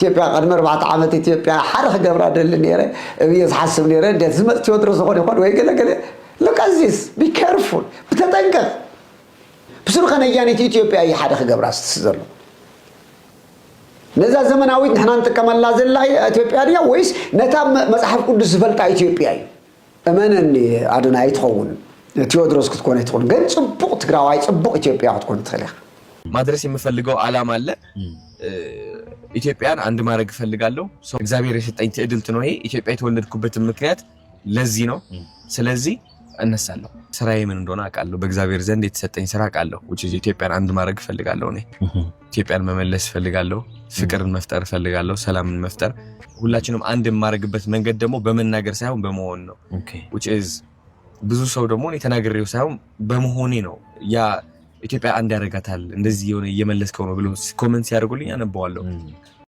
ኢትዮጵያ ቀድመ 4 ዓመት ኢትዮጵያ ሓርኽ ገብራ ደል ነይረ እብየ ዝሓስብ ነይረ እንዴት ዝመጽ ቴዎድሮስ ይኾን ወይ ገለ look at this be careful بتتنقل بسرعة خنيانة إثيوبيا يحدث جبراس تزرل نزا زمناوي نحن نتكمل لازم لا إثيوبيا دي ويس نتام مصحف كل سفلت إثيوبيا أمانة إني أدنى يتخون تيودروس كتكون يتخون قد صبق تقراوي صبق إثيوبيا تكون تخليها مدرسة مفلقو علامة لا إثيوبيا عند ما رج فلقالو سو إكزامير يشت أنت إدل تنوي إثيوبيا تولد كوبة المكيات لزينو سلزي እነሳለሁ ስራዬ ምን እንደሆነ አውቃለሁ በእግዚአብሔር ዘንድ የተሰጠኝ ስራ አውቃለሁ which is ኢትዮጵያን አንድ ማድረግ ፈልጋለሁ እኔ ኢትዮጵያን መመለስ ፈልጋለሁ ፍቅርን መፍጠር ፈልጋለሁ ሰላምን መፍጠር ሁላችንም አንድ ማድረግበት መንገድ ደግሞ በመናገር ሳይሆን በመሆን ነው which is ብዙ ሰው ደግሞ እኔ ተናግሬው ሳይሆን በመሆኔ ነው ያ ኢትዮጵያ አንድ ያረጋታል እንደዚህ የሆነ እየመለስከው ነው ብሎ ኮሜንት ሲያደርጉልኝ አነባዋለሁ